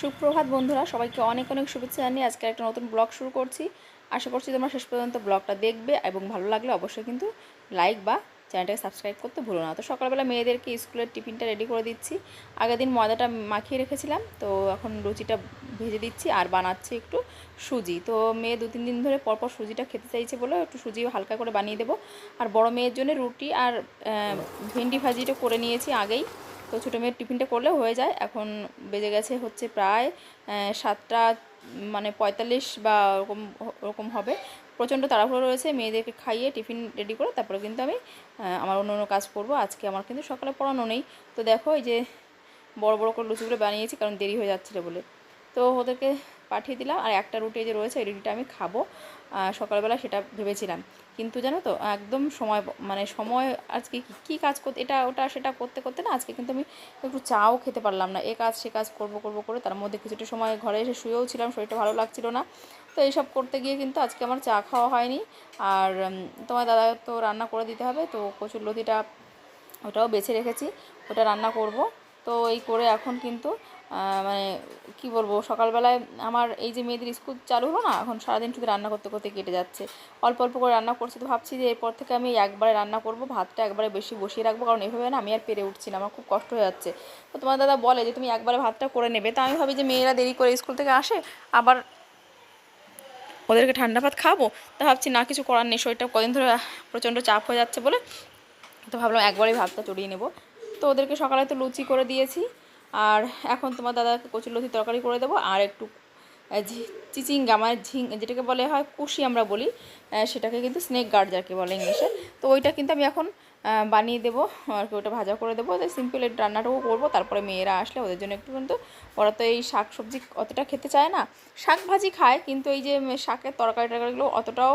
সুপ্রভাত বন্ধুরা, সবাইকে অনেক অনেক শুভেচ্ছা জানিয়ে আজকে একটা নতুন ব্লগ শুরু করছি। আশা করছি তোমরা শেষ পর্যন্ত ব্লগটা দেখবে এবং ভালো লাগলে অবশ্যই কিন্তু লাইক বা চ্যানেলটাকে সাবস্ক্রাইব করতে ভুলো না। তো সকালবেলা মেয়েদেরকে স্কুলের টিফিনটা রেডি করে দিচ্ছি। আগের দিন ময়দাটা মাখিয়ে রেখেছিলাম, তো এখন লুচিটা ভেজে দিচ্ছি আর বানাচ্ছি একটু সুজি। তো মেয়ে 2-3 দিন ধরে পরপর সুজিটা খেতে চাইছে বলে একটু সুজি হালকা করে বানিয়ে দেবো। আর বড় মেয়ের জন্য রুটি আর ভেন্ডি ভাজিটা করে নিয়েছি আগেই। তো ছোটো মেয়ের টিফিনটা করলে হয়ে যায়। এখন বেজে গেছে হচ্ছে প্রায় 7টা মানে 45 বা ওরকম ওরকম হবে। প্রচণ্ড তাড়াহুড়ো রয়েছে, মেয়েদেরকে খাইয়ে টিফিন রেডি করে তারপরে কিন্তু আমি আমার অন্য অন্য কাজ করব। আজকে আমার কিন্তু সকালে পড়ানো নেই। তো দেখো এই যে বড় বড় করে লুচিগুলো বানিয়েছি কারণ দেরি হয়ে যাচ্ছিলো বলে। তো ওদেরকে পাঠিয়ে দিলাম। আর একটা রুটি যে রয়েছে এই রুটিটা আমি খাবো সকালবেলা, সেটা ভেবেছিলাম। কিন্তু জানো তো একদম সময় আজকে কী কাজ করতে এটা ওটা সেটা করতে করতে না আজকে কিন্তু আমি একটু চাও খেতে পারলাম না। এ কাজ সে কাজ করব করব করে তার মধ্যে কিছুটা সময় ঘরে এসে শুয়েও ছিলাম, শরীরটা ভালো লাগছিল না। তো এইসব করতে গিয়ে কিন্তু আজকে আমার চা খাওয়া হয়নি। আর তোমার দাদা তো রান্না করে দিতে হবে, তো কচুর লতিটা ওটাও বেছে রেখেছি, ওটা রান্না করব। তো এই করে এখন কিন্তু মানে কি বলবো, সকালবেলায় আমার এই যে মেয়েদের স্কুল চালু হলো না, এখন সারাদিন শুধু রান্না করতে করতে কেটে যাচ্ছে। অল্প অল্প করে রান্না করছি, তো ভাবছি যে এরপর থেকে আমি একবারে রান্না করব, ভাতটা একবারে বেশি বসিয়ে রাখবো, কারণ এভাবে না আমি আর পেরে উঠছি না, আমার খুব কষ্ট হয়ে যাচ্ছে। তো তোমার দাদা বলে যে তুমি একবারে ভাতটা করে নেবে, তা আমি ভাবি যে মেয়েরা দেরি করে স্কুল থেকে আসে, আবার ওদেরকে ঠান্ডা ভাত খাবো। তা ভাবছি না, কিছু করার নেই, শরীরটা কদিন ধরে প্রচণ্ড চাপ হয়ে যাচ্ছে বলে, তো ভাবলাম একবারেই ভাতটা চড়িয়ে নেব। তো ওদেরকে সকালে তো লুচি করে দিয়েছি, আর এখন তোমার দাদাকে কচুর লতি তরকারি করে দেবো। আর একটু চিচিঙ্গা মানে যেটাকে বলে হয় কুশি আমরা বলি, সেটাকে কিন্তু স্নেক গার্ড যাকে বলে ইংলিশে। তো ওইটা কিন্তু আমি এখন বানিয়ে দেবো আর কি, ওটা ভাজা করে দেবো। সিম্পল এই রান্নাটাও করবো, তারপরে মেয়েরা আসলে ওদের জন্য একটু, কিন্তু ওরা তো এই শাক সবজি অতটা খেতে চায় না। শাক ভাজি খায়, কিন্তু এই যে শাকের তরকারি টরকারিগুলো অতটাও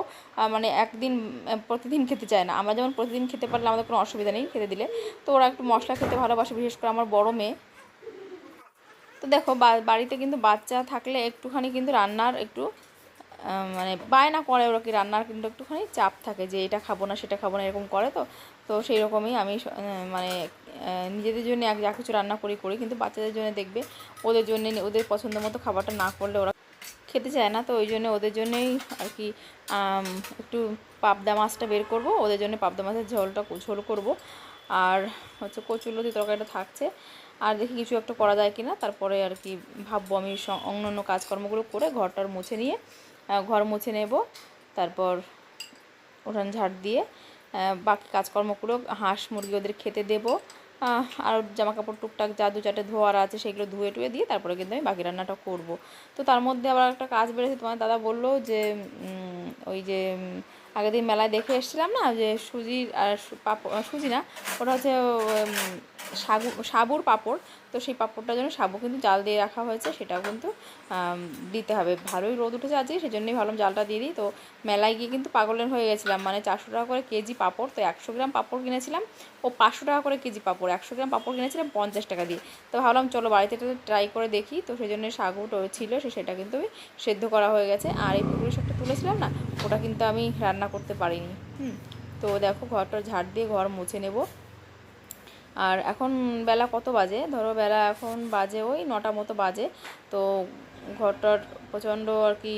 মানে একদিন প্রতিদিন খেতে চায় না। আমরা যেমন প্রতিদিন খেতে পারলে আমাদের কোনো অসুবিধা নেই খেতে দিলে, তো ওরা একটু মশলা খেতে ভালোবাসে, বিশেষ করে আমার বড় মেয়ে। তো দেখো বাড়িতে কিন্তু বাচ্চা থাকলে একটুখানি কিন্তু রান্নার একটু মানে বায়না করে, ওরা কি রান্নার কিন্তু একটুখানি চাপ থাকে যে এটা খাবো না সেটা খাবো না এরকম করে। তো তো সেই রকমই আমি মানে নিজেদের জন্য যা কিছু রান্না করি করি, কিন্তু বাচ্চাদের জন্য দেখবে ওদের জন্য ওদের পছন্দ মতো খাবারটা না করলে ওরা খেতে চায় না। তো ওই জন্য ওদের জন্যই আর কি একটু পাবদা মাছটা বের করব, ওদের জন্য পাবদা মাছের ঝোল করব। আর হচ্ছে কচুরলতি তরকারিটা থাকছে, আর দেখি কিছু একটা করা যায় কি না, তারপরে আর কি ভাববো। আমি অন্য অন্য কাজকর্মগুলো করে ঘরটার মুছে নিয়ে ঘর মুছে নেব, তারপর উঠান ঝাড় দিয়ে বাকি কাজকর্মগুলো, হাঁস মুরগি ওদের খেতে দেবো। আর জামাকাপড় টুকটাক যা 2-4টে ধোয়ার আছে সেগুলো ধুয়ে টুয়ে দিয়ে তারপরে কিন্তু আমি বাকি রান্নাটা করব। তো তার মধ্যে আবার একটা কাজ বেড়েছে, তোমার দাদা বললো যে ওই যে আগের দিন মেলায় দেখে এসেছিলাম না, যে সুজির আর সুজি না, ওটা হচ্ছে সাবুর পাঁপড়। তো সেই পাঁপড়টার জন্য সাবু কিন্তু জাল দিয়ে রাখা হয়েছে, সেটাও কিন্তু দিতে হবে। ভালোই রোদ উঠেছে আজকে, সেই জন্যই ভাবলাম জালটা দিয়ে দিই। তো মেলায় গিয়ে কিন্তু পাগলের হয়ে গেছিলাম, মানে 400 টাকা করে কেজি পাঁপড়। তো 100 গ্রাম পাঁপড় কিনেছিলাম, ও 500 টাকা করে কেজি পাঁপড়। 100 গ্রাম পাঁপড় কিনেছিলাম 50 টাকা দিয়ে। তো ভাবলাম চলো বাড়িতে এটা ট্রাই করে দেখি। তো সেই জন্য সাগুটা ছিল, সেটা কিন্তু আমি সেদ্ধ করা হয়ে গেছে। আর এই পুকুরের শাকটা তুলেছিলাম না, ওটা কিন্তু আমি রান্না করতে পারিনি। তো দেখো ঘরটা ঝাড় দিয়ে ঘর মুছে নেব। আর এখন বেলা কত বাজে, ধরো বেলা এখন বাজে ওই 9টা মতো বাজে। তো ঘরটার প্রচণ্ড আর কি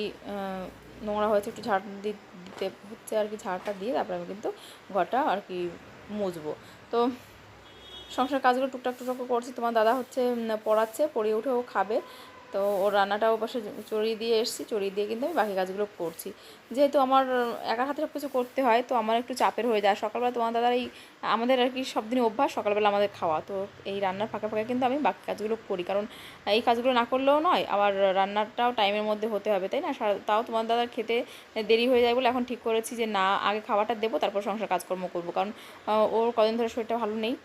নোংরা হয়েছে, একটু ঝাড় দিতে হচ্ছে আর কি। ঝাড়টা দিয়ে তারপরে আমি কিন্তু ঘরটা আর কি মুছবো। তো সংসার কাজগুলো টুকটাক টুকটাক করছি। তোমার দাদা হচ্ছে পড়াচ্ছে, পড়িয়ে উঠে ও খাবে। তো ওর রান্নাটাও পাশে চড়িয়ে দিয়ে এসেছি, চড়িয়ে দিয়ে কিন্তু আমি বাকি কাজগুলো করছি। যেহেতু আমার একার হাতে সব কিছু করতে হয়, তো আমার একটু চাপের হয়ে যায়। সকালবেলা তোমার দাদার এই আমাদের আর কি সব দিনই অভ্যাস সকালবেলা আমাদের খাওয়া, তো এই রান্নার ফাঁকে ফাঁকে কিন্তু আমি বাকি কাজগুলো করি, কারণ এই কাজগুলো না করলেও নয়, আবার রান্নাটাও টাইমের মধ্যে হতে হবে, তাই না? তাও তোমার দাদার খেতে দেরি হয়ে যায় বলে এখন ঠিক করেছি যে না, আগে খাওয়াটা দেবো তারপর সংসার কাজকর্ম করবো, কারণ ওর কদিন ধরে শরীরটা ভালো নেই,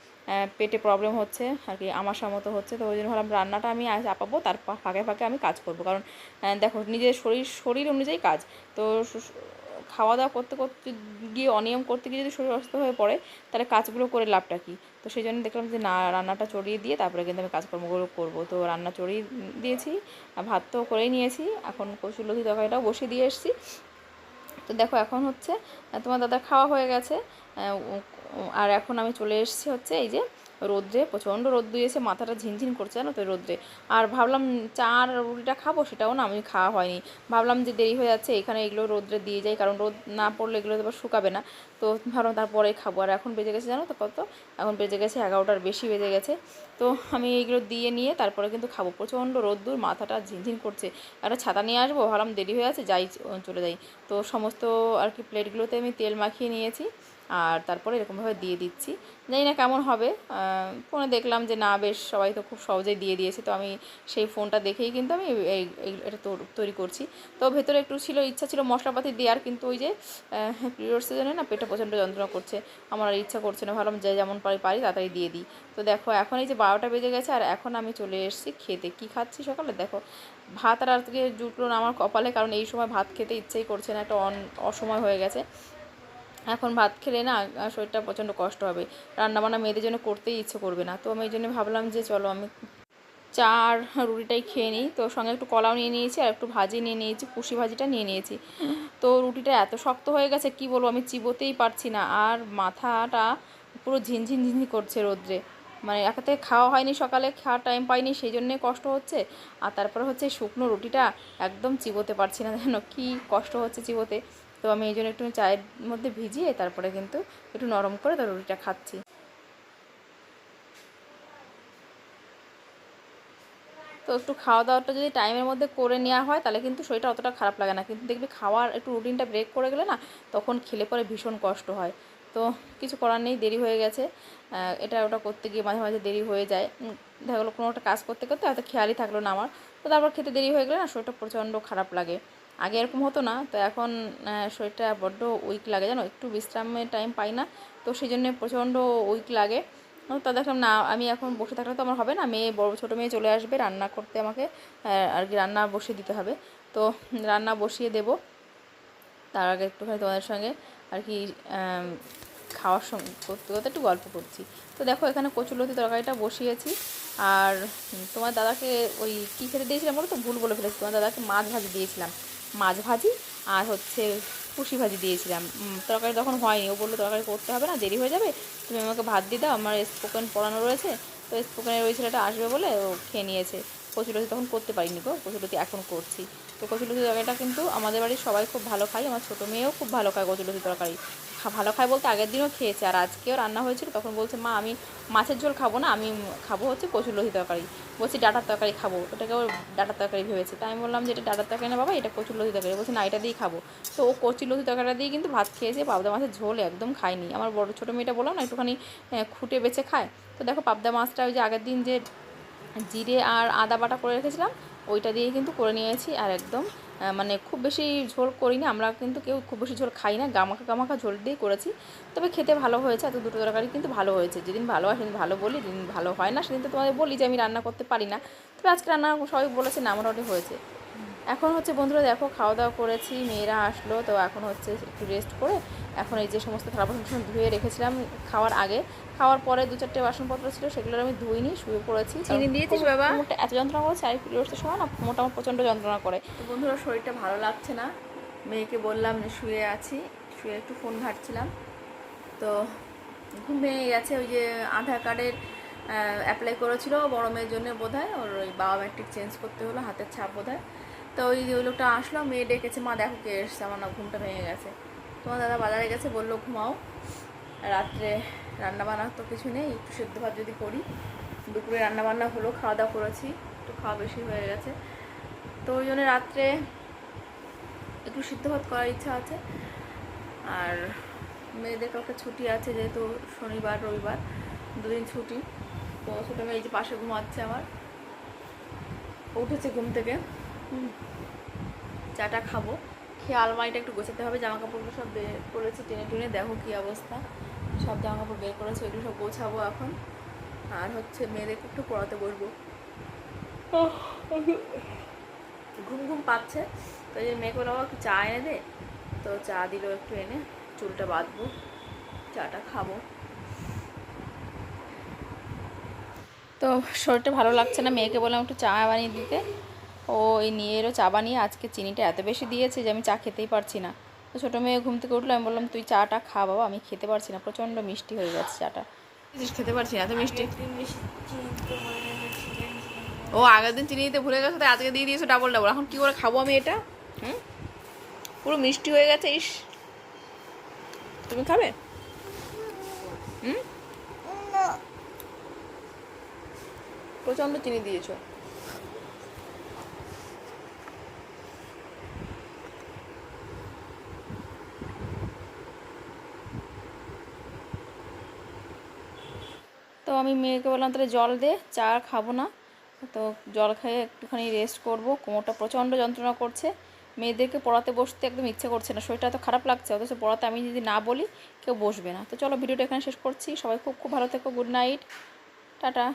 পেটে প্রবলেম হচ্ছে আর কি, আমাশার মতো হচ্ছে। তো ওই জন্য ভাবলাম রান্নাটা আমি চাপাবো, তার ফাঁকে ফাঁকে আমি কাজ করব, কারণ দেখো নিজের শরীর অনুযায়ী কাজ। তো খাওয়া দাওয়া করতে করতে গিয়ে অনিয়ম করতে গিয়ে যদি শরীর অসুস্থ হয়ে পড়ে, তাহলে কাজগুলো করে লাভটা কী? তো সেই জন্য দেখলাম যে না, রান্নাটা চড়িয়ে দিয়ে তারপরে কিন্তু আমি কাজকর্মগুলো করব। তো রান্না চড়িয়ে দিয়েছি, ভাত তো করেই নিয়েছি, এখন কচুরলতি তরকারিটাও বসিয়ে দিয়ে এসেছি। তো দেখো এখন হচ্ছে তোমার দাদা খাওয়া হয়ে গেছে, আর এখন আমি চলে এসেছি হচ্ছে এই যে রোদ্রে, প্রচণ্ড রোদ দিয়েছে, মাথাটা ঝিনঝিন করছে জানো তো রোদ্রে। আর ভাবলাম চা আর রুটিটা খাবো, সেটাও না আমি খাওয়া হয়নি। ভাবলাম যে দেরি হয়ে যাচ্ছে, এখানে এগুলো রোদ্রে দিয়ে যাই, কারণ রোদ না পড়লে এগুলো তো আবার শুকাবে না। তো ভাবলাম তারপরেই খাবো। আর এখন বেজে গেছে জানো তো কত, এখন বেজে গেছে 11টার বেশি বেজে গেছে। তো আমি এইগুলো দিয়ে নিয়ে তারপরে কিন্তু খাবো। প্রচণ্ড রোদ্দুর, মাথাটা ঝিনঝিন করছে। একটা ছাতা নিয়ে আসবো, ভাবলাম দেরি হয়ে আছে, যাই চলে যাই। তো সমস্ত আর কি প্লেটগুলোতে আমি তেল মাখিয়ে নিয়েছি, আর তারপরে এরকমভাবে দিয়ে দিচ্ছি। জানি না কেমন হবে, ফোনে দেখলাম যে না বেশ সবাই তো খুব সহজেই দিয়ে দিয়েছে। তো আমি সেই ফোনটা দেখেই কিন্তু আমি এটা তৈরি করছি। তো ভেতরে একটু ছিল, ইচ্ছা ছিল মশলাপাতি দেওয়ার, কিন্তু ওই যে পিরিয়ডসের জন্য না পেটে প্রচণ্ড যন্ত্রণা করছে, আমার আর ইচ্ছা করছে না। ভাবলাম যে যেমন পারি তাড়াতাড়ি দিয়ে দিই। তো দেখো এখন এই যে 12টা বেজে গেছে, আর এখন আমি চলে এসেছি খেতে। কী খাচ্ছি সকালে দেখো, ভাত আর আজকে জুটলো না আমার কপালে, কারণ এই সময় ভাত খেতে ইচ্ছেই করছে না, একটা অসময় হয়ে গেছে। এখন ভাত খেলে না শরীরটা প্রচণ্ড কষ্ট হবে, রান্নাবান্না মেয়েদের জন্য করতেই ইচ্ছে করবে না। তো আমি এই জন্য ভাবলাম যে চলো আমি চা আর রুটিটাই খেয়ে নিই। তো সঙ্গে একটু কলাও নিয়ে নিয়েছি, আর একটু ভাজি নিয়ে নিয়েছি, পুষি ভাজিটা নিয়ে নিয়েছি। তো রুটিটা এত শক্ত হয়ে গেছে কি বলবো, আমি চিবোতেই পারছি না, আর মাথাটা পুরো ঝিনঝিন করছে রোদ্রে। মানে একা থেকে খাওয়া হয়নি সকালে, খাওয়ার টাইম পাইনি, সেই জন্যে কষ্ট হচ্ছে। আর তারপরে হচ্ছে শুকনো রুটিটা একদম চিবোতে পারছি না, যেন কী কষ্ট হচ্ছে চিবোতে। তো আমি এই জন্য একটু চায়ের মধ্যে ভিজিয়ে তারপরে কিন্তু একটু নরম করে তো রুটিটা খাচ্ছি। তো একটু খাওয়া দাওয়াটা যদি টাইমের মধ্যে করে নেওয়া হয় তাহলে কিন্তু শরীরটা অতটা খারাপ লাগে না, কিন্তু দেখবি খাওয়ার একটু রুটিনটা ব্রেক করে গেলে না তখন খেলে পরে ভীষণ কষ্ট হয়। তো কিছু করার নেই, দেরি হয়ে গেছে, এটা ওটা করতে গিয়ে মাঝে মাঝে দেরি হয়ে যায়। দেখা গেলো কোনো একটা কাজ করতে করতে হয়তো খেয়ালই থাকলো না আমার, তো তারপর খেতে দেরি হয়ে গেলে না শরীরটা প্রচণ্ড খারাপ লাগে। আগে এরকম হতো না, তো এখন শরীরটা বড্ড উইক লাগে জানো, একটু বিশ্রামের টাইম পাই না, তো সেই জন্যে প্রচণ্ড উইক লাগে। তা দেখলাম না আমি এখন বসে থাকলে তো আমার হবে না, মেয়ে বড় ছোটো মেয়ে চলে আসবে রান্না করতে, আমাকে আর কি রান্না বসিয়ে দিতে হবে। তো রান্না বসিয়ে দেব, তার আগে একটুখানি তোমাদের সঙ্গে আর কি খাওয়ার সঙ্গে করতে করতে একটু গল্প করছি। তো দেখো এখানে কচুলতি তরকারিটা বসিয়েছি, আর তোমার দাদাকে ওই কী খেতে দিয়েছিলাম বলো তো, ভুল বলে ফেলেছি, তোমার দাদাকে মাছ ভাজি দিয়েছিলাম, মাছ ভাজি আর হচ্ছে পুষি ভাজি দিয়েছিলাম। তরকারি তখন হয়নি, ও বললো তরকারি করতে হবে না, দেরি হয়ে যাবে, তুমি আমাকে ভাত দিয়ে দাও, আমার স্পোকেন পড়ানো রয়েছে। তো স্পোকেনের ওই ছেলেটা আসবে বলে ও খেয়ে নিয়েছে। কচুলতি তখন করতে পারিনি গো, কচুলতি এখন করছি। তো কচুলতি তরকারিটা কিন্তু আমাদের বাড়ির সবাই খুব ভালো খায়, আমার ছোটো মেয়েও খুব ভালো খায় কচুলতি তরকারি। ভালো খায় বলতে আগের দিনও খেয়েছে, আর আজকেও রান্না হয়েছিল, তখন বলছে মা আমি মাছের ঝোল খাবো না, আমি খাবো হচ্ছে কচুলতি তরকারি। বলছি ডাঁটার তরকারি খাবো, ওটাকে ওর ডাঁটার তরকারি ভেবেছে। তাই আমি বললাম যে এটা ডাঁটার তরকারি না বাবা, এটা কচুলতি তরকারি। বলছে না এটা দিয়েই খাবো। তো ও কচুলতি তরকারিটা দিয়ে কিন্তু ভাত খেয়েছে, পাবদা মাছের ঝোল একদম খায়নি। আমার বড় ছোটো মেয়েটা বললাম না একটুখানি খুঁটে বেছে খায়। তো দেখো পাবদা মাছটা ওই যে আগের দিন যে জিরে আর আদা বাটা করে রেখেছিলাম ওইটা দিয়ে কিন্তু করে নিয়েছি, আর একদম মানে খুব বেশি ঝোল করি না, আমরা কিন্তু কেউ খুব বেশি ঝোল খাই না, গামাখা গামাখা ঝোল দিয়েই করেছি। তবে খেতে ভালো হয়েছে, এত দুটো তরকারি কিন্তু ভালো হয়েছে। যেদিন ভালো হয় সেদিন ভালো বলি, যেদিন ভালো হয় না সেদিন তো তোমাদের বলি যে আমি রান্না করতে পারি না। তবে আজকে রান্না সবাই বলেছে না মোটামুটি হয়েছে। এখন হচ্ছে বন্ধুরা দেখো খাওয়া দাওয়া করেছি, মেয়েরা আসলো, তো এখন হচ্ছে একটু রেস্ট করে এখন এই যে সমস্ত থালা বাসন ধুয়ে রেখেছিলাম খাওয়ার আগে, খাওয়ার পরে 2-4টে বাসনপত্র ছিল সেগুলো আমি ধুইনি, শুয়ে পড়েছি। চিনি দিয়েছিস বাবা? মোটা এত যন্ত্রণা করেছে, আর পিরিয়ডসের সময় না মোটা আমার প্রচণ্ড যন্ত্রণা করে। তো বন্ধুরা শরীরটা ভালো লাগছে না, মেয়েকে বললাম যে শুয়ে আছি, শুয়ে একটু ফোন ঘাঁটছিলাম, তো ঘুম ভেঙে গেছে। ওই যে আধার কার্ডের অ্যাপ্লাই করেছিল বড় মেয়ের জন্য বোধহয়, ওর ওই বায়োমেট্রিক চেঞ্জ করতে হলো, হাতের ছাপ বোধহয়। তো ওই লোকটা আসলো, মেয়ে ডেকেছে, মা দেখো কে এসছে, আমার না ঘুমটা ভেঙে গেছে। তোমার দাদা বাজারে গেছে, বললো ঘুমাও, রাত্রে রান্নাবান্না তো কিছু নেই, একটু সেদ্ধ ভাত যদি করি। দুপুরে রান্নাবান্না হলো, খাওয়া দাওয়া করেছি, একটু খাওয়া বেশি হয়ে গেছে, তো ওই জন্য রাত্রে একটু সিদ্ধ ভাত করার ইচ্ছা আছে। আর মেয়েদের কালকে ছুটি আছে, যেহেতু শনিবার রবিবার দুদিন ছুটি। তো ছোটো মেয়ে এই যে পাশে ঘুমাচ্ছে আমার, উঠেছে ঘুম থেকে, চাটা খাবো, খেয়ে আলমারিটা একটু গোছাতে হবে, জামা কাপড়গুলো সব বের করেছি টেনে টুনে, দেখো কী অবস্থা, সব জামা কাপড় বের করেছে, ওইগুলো সব গোছাবো এখন। আর হচ্ছে মেয়েদেরকে একটু পড়াতে বসবো, ঘুম ঘুম পাচ্ছে, তো এই যে মেয়েকে বলবো একটু চা এনে দে, তো চা দিল একটু এনে, চুলটা বাঁধবো, চাটা খাবো। তো শরীরটা ভালো লাগছে না, মেয়েকে বললাম একটু চা বানিয়ে দিতে, ও এই নিয়ে এলো চা বানিয়ে। আজকে চিনিটা এত বেশি দিয়েছে যে আমি চা খেতেই পারছি না। তো ছোটো মেয়ে ঘুম থেকে উঠলো, আমি বললাম তুই চাটা খা বাবা, আমি খেতে পারছি না, প্রচণ্ড মিষ্টি হয়ে গেছে চাটা। খেতে পারছি না, এত মিষ্টি। একদিন বেশি চিনি দিতে পারে না, চিকেন ও আগের দিন চিনি দিতে ভুলে গেছো, তাই আজকে দিয়ে দিয়েছো ডাবল ডাবল। এখন কি করে খাবো আমি এটা? হুম, পুরো মিষ্টি হয়ে গেছে। ইস, তুমি খাবে? হুম, প্রচণ্ড চিনি দিয়েছো। তো আমি মেয়েকে বললাম তাহলে জল দে, চা আর খাবো না। তো জল খেয়ে একটুখানি রেস্ট করব, কোমরটা প্রচণ্ড যন্ত্রণা করছে। মেয়েদেরকে পড়াতে বসতে একদম ইচ্ছে করছে না, শরীরটা এত খারাপ লাগছে, অথচ পড়াতে আমি যদি না বলি কেউ বসবে না। তো চলো ভিডিওটা এখানে শেষ করছি। সবাই খুব খুব ভালো থেকো, গুড নাইট, টাটা।